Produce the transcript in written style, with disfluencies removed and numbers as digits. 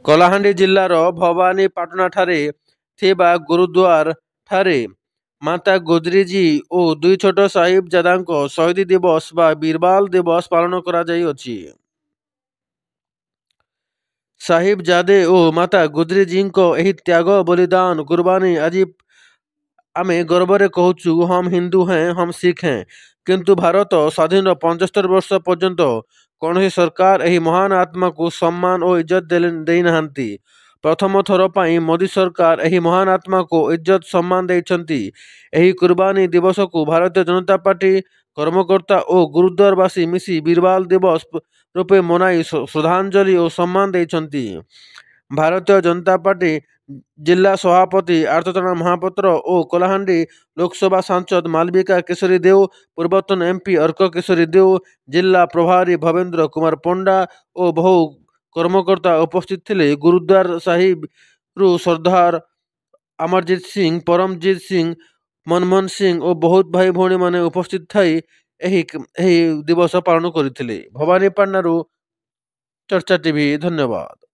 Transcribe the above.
କଳାହାଣ୍ଡି ଜିଲ୍ଲାର ଭବାନୀପାଟଣାଠାରେ ଥିବା ଗୁରୁଦ୍ୱାର ଠାରେ ମାତା ଗୁଜରୀଜୀ ଓ ଦୁଇ ଛୋଟ ସାହିବଜାଦାଙ୍କ ଶହୀଦ ଦିବସ ବା ବୀରବାଲ ଦିବସ ପାଳନ କରାଯାଇଅଛି। ସାହିବଜାଦେ ଓ ମାତା ଗୁଜରୀଜୀଙ୍କ ଏହି ତ୍ୟାଗ ବଳିଦାନ କୁର୍ବାନୀ ଆଜି ଆମେ ଗର୍ବରେ କହୁଛୁ ହମ ହିନ୍ଦୁ ହେଁ ହମ ଶିଖ ହେଁ। କିନ୍ତୁ ଭାରତ ସ୍ୱାଧୀନ 75 ବର୍ଷ ପର୍ଯ୍ୟନ୍ତ କୌଣସି ସରକାର ଏହି ମହାନ ଆତ୍ମାକୁ ସମ୍ମାନ ଓ ଇଜ୍ଜତ ଦେଇନାହାନ୍ତି। ପ୍ରଥମ ଥର ପାଇଁ ମୋଦି ସରକାର ଏହି ମହାନ ଆତ୍ମାକୁ ଇଜ୍ଜତ ସମ୍ମାନ ଦେଇଛନ୍ତି। ଏହି କୁର୍ବାନୀ ଦିବସକୁ ଭାରତୀୟ ଜନତା ପାର୍ଟି କର୍ମକର୍ତ୍ତା ଓ ଗୁରୁଦ୍ୱାରବାସୀ ମିଶି ବୀରବାଲ ଦିବସ ରୂପେ ମନାଇ ଶ୍ରଦ୍ଧାଞ୍ଜଳି ଓ ସମ୍ମାନ ଦେଇଛନ୍ତି। ଭାରତୀୟ ଜନତା ପାର୍ଟି ଜିଲ୍ଲା ସଭାପତି ଆର୍ତ୍ତନାଥ ମହାପାତ୍ର ଓ କଳାହାଣ୍ଡି ଲୋକସଭା ସାଂସଦ ମାଲବିକା କେଶରୀ ଦେଓ, ପୂର୍ବତନ MP ଅର୍କ କେଶରୀ ଦେଓ, ଜିଲ୍ଲା ପ୍ରଭାରୀ ଭବେନ୍ଦ୍ର କୁମାର ପଣ୍ଡା ଓ ବହୁ କର୍ମକର୍ତ୍ତା ଉପସ୍ଥିତ ଥିଲେ। ଗୁରୁଦ୍ୱାର ସାହିବରୁ ସର୍ଦ୍ଦାର ଅମରଜିତ ସିଂ, ପରମଜିତ ସିଂ, ମନମୋହନ ସିଂ ଓ ବହୁତ ଭାଇ ଭଉଣୀମାନେ ଉପସ୍ଥିତ ଥାଇ ଏହି ଦିବସ ପାଳନ କରିଥିଲେ। ଭବାନୀପାଟଣାରୁ ଚର୍ଚ୍ଚା TV। ଧନ୍ୟବାଦ।